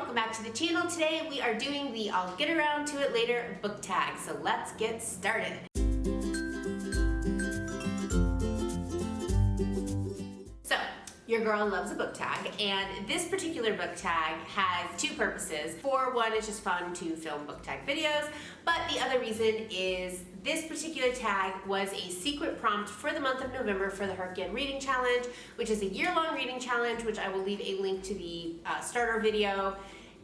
welcome back to the channel. Today we are doing the I'll get around to it later book tag, so let's get started. So, your girl loves a book tag, and this particular book tag has two purposes. For one, it's just fun to film book tag videos, but the other reason is this particular tag was a secret prompt for the month of November for the Herkian Reading Challenge, which is a year-long reading challenge, which I will leave a link to the starter video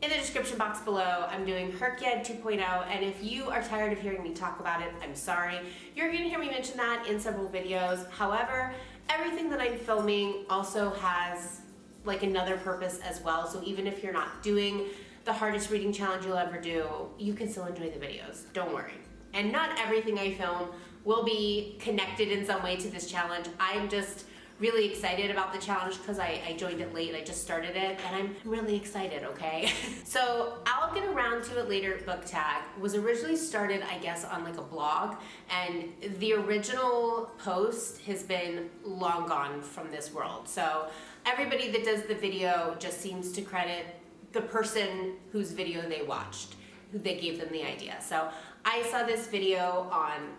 in the description box below. I'm doing Herkian 2.0, and if you are tired of hearing me talk about it, I'm sorry. You're gonna hear me mention that in several videos. However, everything that I'm filming also has like another purpose as well, so even if you're not doing the hardest reading challenge you'll ever do, you can still enjoy the videos, don't worry. And not everything I film will be connected in some way to this challenge. I'm just really excited about the challenge because I joined it late, I just started it, and I'm really excited, okay? So I'll get around to it later book tag was originally started, I guess, on like a blog, and the original post has been long gone from this world. So everybody that does the video just seems to credit the person whose video they watched, who they gave them the idea. So I saw this video on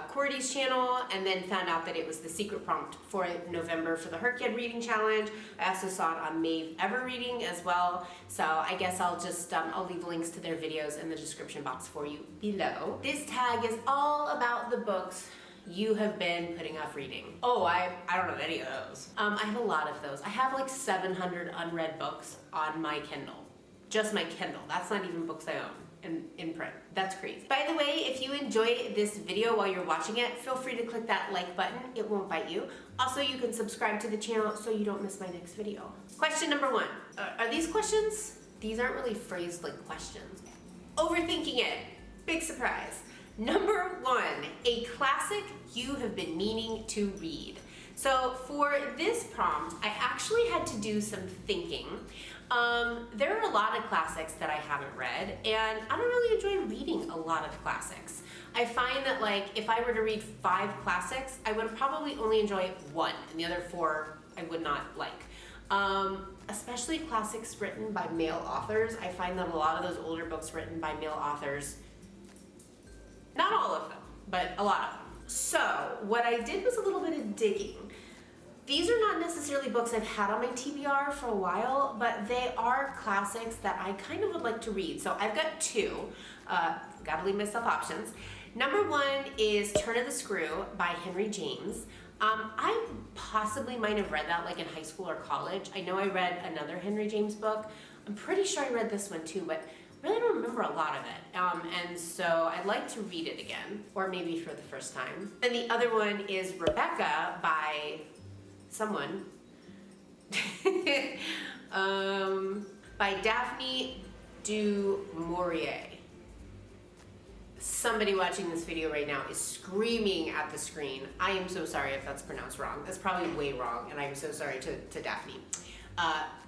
Cordy's channel and then found out that it was the secret prompt for November for the Herkian Reading Challenge. I also saw it on Maeve Ever Reading as well. So I guess I'll just, I'll leave links to their videos in the description box for you below. This tag is all about the books you have been putting off reading. Oh, I don't know any of those. I have a lot of those. I have like 700 unread books on my Kindle. Just my Kindle. That's not even books I own in print. That's crazy. By the way, if you enjoyed this video while you're watching it, feel free to click that like button. It won't bite you. Also, you can subscribe to the channel so you don't miss my next video. Question number one. Are these questions? These aren't really phrased like questions. Overthinking it. Big surprise. Number one, a classic you have been meaning to read. So for this prompt, I actually had to do some thinking. There are a lot of classics that I haven't read, and I don't really enjoy reading a lot of classics. I find that like if I were to read 5 classics, I would probably only enjoy 1, and the other 4 I would not like. Especially classics written by male authors. I find that a lot of those older books written by male authors, not all of them, but a lot of them. So what I did was a little bit of digging. These are not necessarily books I've had on my TBR for a while, but they are classics that I kind of would like to read. So I've got 2, gotta leave myself options. Number 1 is Turn of the Screw by Henry James. I possibly might have read that like in high school or college. I know I read another Henry James book. I'm pretty sure I read this one too, but I really don't remember a lot of it. And so I'd like to read it again, or maybe for the first time. And the other one is Rebecca by someone by Daphne du Maurier. Somebody watching this video right now is screaming at the screen. I am so sorry if that's pronounced wrong. That's probably way wrong, and I'm so sorry to Daphne.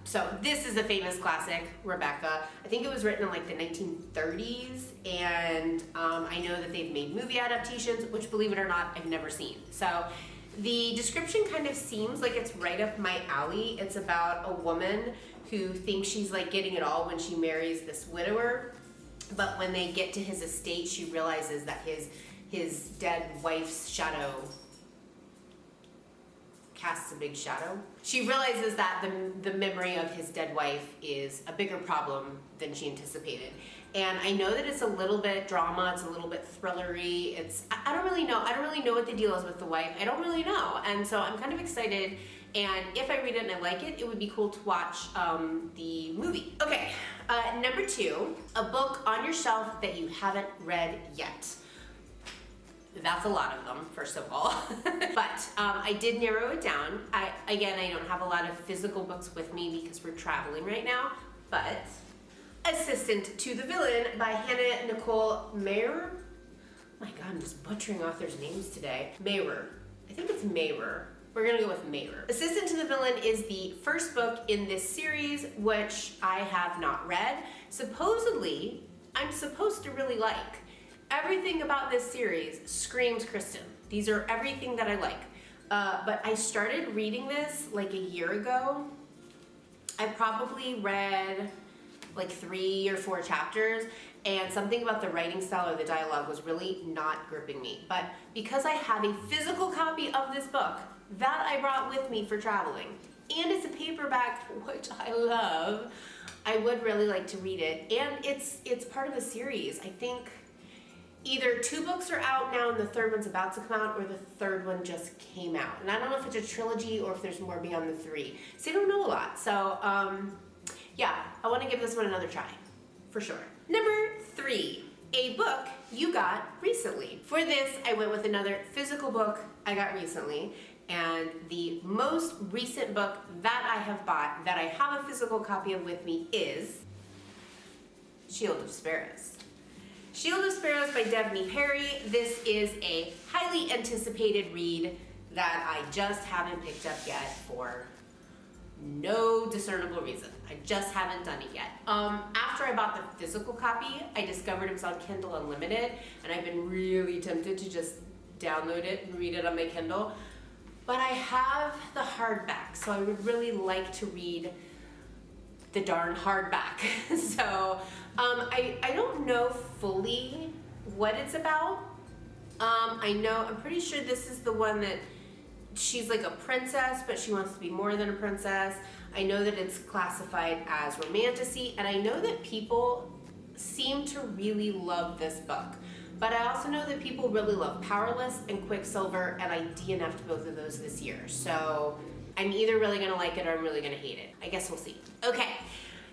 So this is a famous classic, Rebecca. I think it was written in like the 1930s, and I know that they've made movie adaptations, which, believe it or not, I've never seen. So the description kind of seems like it's right up my alley. It's about a woman who thinks she's like getting it all when she marries this widower, but when they get to his estate, she realizes that his dead wife's shadow casts a big shadow. She realizes that the memory of his dead wife is a bigger problem than she anticipated. And I know that it's a little bit drama, it's a little bit thrillery. I don't really know. I don't really know what the deal is with the wife. I don't really know. And so I'm kind of excited. And if I read it and I like it, it would be cool to watch the movie. Okay, number 2, a book on your shelf that you haven't read yet. That's a lot of them, first of all. But I did narrow it down. I don't have a lot of physical books with me because we're traveling right now, but Assistant to the Villain by Hannah Nicole Mayer. My God, I'm just butchering authors' names today. Mayer. I think it's Mayer. We're gonna go with Mayer. Assistant to the Villain is the first book in this series, which I have not read. Supposedly, I'm supposed to really like. Everything about this series screams Kristen. These are everything that I like. But I started reading this like a year ago. I probably read like 3 or 4 chapters, and something about the writing style or the dialogue was really not gripping me. But because I have a physical copy of this book that I brought with me for traveling, and it's a paperback, which I love, I would really like to read it. And it's part of a series. I think either 2 books are out now and the 3rd one's about to come out, or the 3rd one just came out. And I don't know if it's a trilogy or if there's more beyond the 3. So I don't know a lot. So yeah, I want to give this one another try, for sure. Number 3, a book you got recently. For this, I went with another physical book I got recently. And the most recent book that I have bought, that I have a physical copy of with me, is Shield of Sparrows. Shield of Sparrows by Devney Perry. This is a highly anticipated read that I just haven't picked up yet for no discernible reason. I just haven't done it yet. After I bought the physical copy, I discovered it was on Kindle Unlimited, and I've been really tempted to just download it and read it on my Kindle. But I have the hardback, so I would really like to read the darn hardback. So I don't know fully what it's about. I'm pretty sure this is the one that she's like a princess, but she wants to be more than a princess. I know that it's classified as romantasy, and I know that people seem to really love this book. But I also know that people really love Powerless and Quicksilver, and I DNF'd both of those this year. So I'm either really gonna like it or I'm really gonna hate it. I guess we'll see. Okay,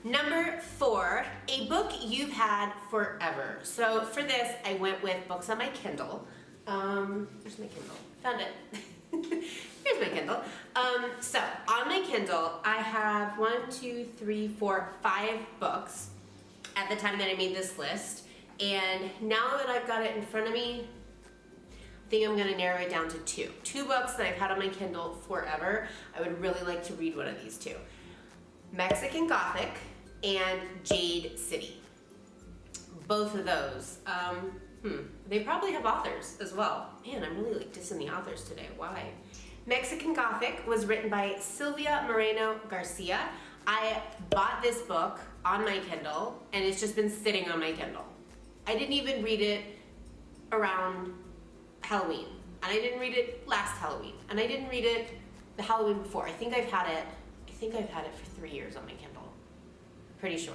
number 4, a book you've had forever. So for this, I went with books on my Kindle. Where's my Kindle? Found it. Here's my Kindle. So on my Kindle, I have 5 books at the time that I made this list. And now that I've got it in front of me, I think I'm going to narrow it down to 2. 2 books that I've had on my Kindle forever. I would really like to read one of these 2. Mexican Gothic and Jade City. Both of those. They probably have authors as well. Man, I'm really like dissing the authors today. Why? Mexican Gothic was written by Silvia Moreno Garcia. I bought this book on my Kindle, and it's just been sitting on my Kindle. I didn't even read it around Halloween, and I didn't read it last Halloween, and I didn't read it the Halloween before. I think I've had it for 3 years on my Kindle. Pretty sure.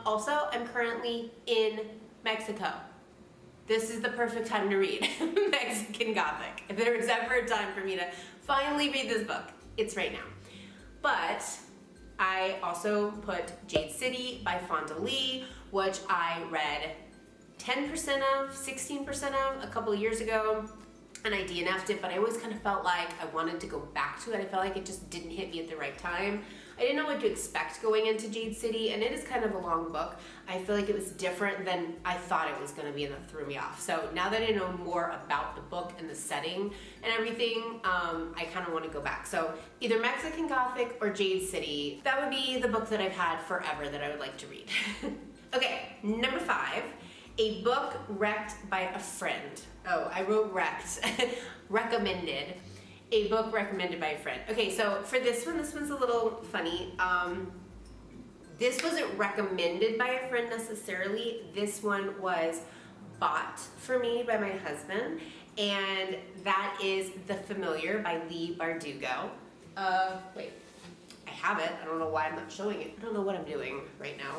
Also, I'm currently in Mexico. This is the perfect time to read Mexican Gothic. If there was ever a time for me to finally read this book, it's right now. But I also put Jade City by Fonda Lee, which I read 10% of, 16% of a couple of years ago, and I DNF'd it, but I always kind of felt like I wanted to go back to it. I felt like it just didn't hit me at the right time. I didn't know what to expect going into Jade City, and it is kind of a long book. I feel like it was different than I thought it was going to be, and that threw me off. So now that I know more about the book and the setting and everything, I kind of want to go back. So either Mexican Gothic or Jade City. That would be the book that I've had forever that I would like to read. Okay, number 5, a book wrecked by a friend. Oh, I wrote wrecked. Recommended. A book recommended by a friend. Okay, so for this one's a little funny. This wasn't recommended by a friend necessarily. This one was bought for me by my husband, and that is The Familiar by Leigh Bardugo. Wait, I have it. I don't know why I'm not showing it. I don't know what I'm doing right now.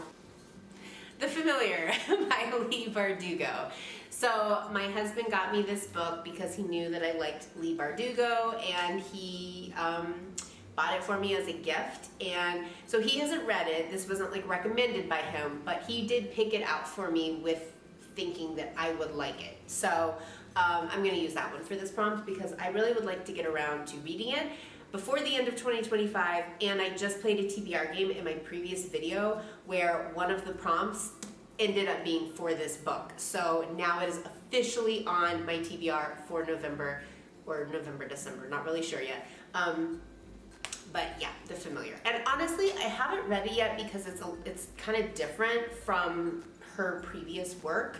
The Familiar by Leigh Bardugo. So my husband got me this book because he knew that I liked Leigh Bardugo, and he bought it for me as a gift. And so he hasn't read it. This wasn't like recommended by him, but he did pick it out for me with thinking that I would like it. So I'm going to use that one for this prompt because I really would like to get around to reading it before the end of 2025, and I just played a TBR game in my previous video where one of the prompts ended up being for this book. So now it is officially on my TBR for November or December, not really sure yet. But yeah, The Familiar. And honestly, I haven't read it yet because it's kind of different from her previous work.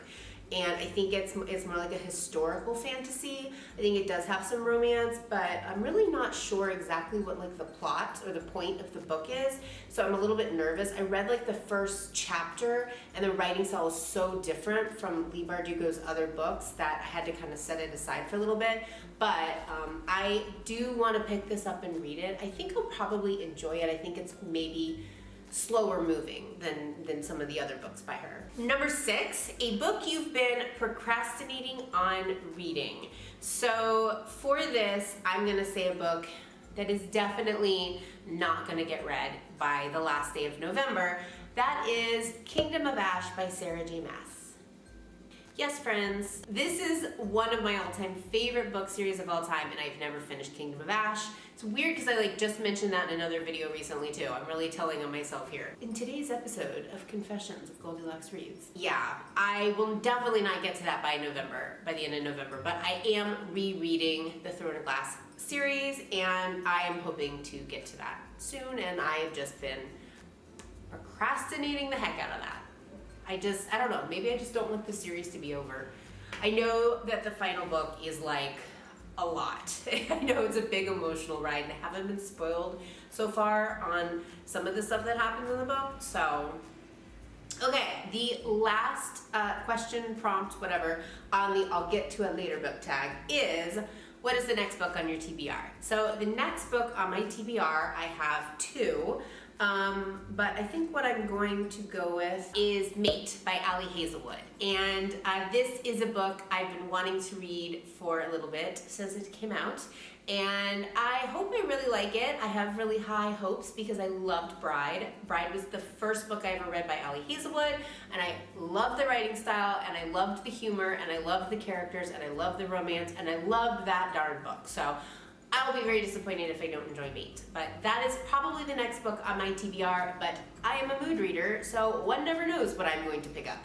and I think it's more like a historical fantasy. I think it does have some romance, but I'm really not sure exactly what like the plot or the point of the book is, so I'm a little bit nervous. I read like the first chapter, and the writing style is so different from Leigh Bardugo's other books that I had to kind of set it aside for a little bit. But I do want to pick this up and read it. I think I'll probably enjoy it. I think it's maybe slower moving than some of the other books by her. Number 6, a book you've been procrastinating on reading. So for this, I'm gonna say a book that is definitely not gonna get read by the last day of November. That is Kingdom of Ash by Sarah J. Maas. Yes, friends, this is one of my all-time favorite book series of all time, and I've never finished Kingdom of Ash. It's weird because I like just mentioned that in another video recently too. I'm really telling on myself here. In today's episode of Confessions of Goldilox Reads. Yeah, I will definitely not get to that by the end of November, but I am rereading the Throne of Glass series, and I am hoping to get to that soon, and I have just been procrastinating the heck out of that. I don't know, maybe I just don't want the series to be over. I know that the final book is like a lot. I know it's a big emotional ride, and I haven't been spoiled so far on some of the stuff that happens in the book, so. Okay, the last question, prompt, whatever, on the I'll get to it later book tag is, what is the next book on your TBR? So the next book on my TBR, I have 2. But I think what I'm going to go with is Mate by Ali Hazelwood. And this is a book I've been wanting to read for a little bit since it came out. And I hope I really like it. I have really high hopes because I loved Bride. Bride was the first book I ever read by Ali Hazelwood, and I loved the writing style, and I loved the humor, and I loved the characters, and I loved the romance, and I loved that darn book. So I'll be very disappointed if I don't enjoy Mate. But that is probably the next book on my TBR, but I am a mood reader, so one never knows what I'm going to pick up.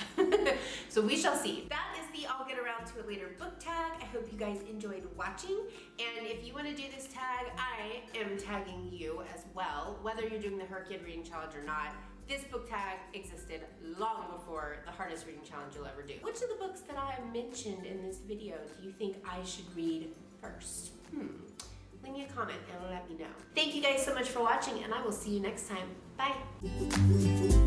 So we shall see. That is the I'll get around to it later book tag. I hope you guys enjoyed watching, and if you want to do this tag, I am tagging you as well, whether you're doing the Her Kid Reading Challenge or not. This book tag existed long before the hardest reading challenge you'll ever do. Which of the books that I mentioned in this video do you think I should read first? Leave me a comment and let me know. Thank you guys so much for watching, and I will see you next time. Bye.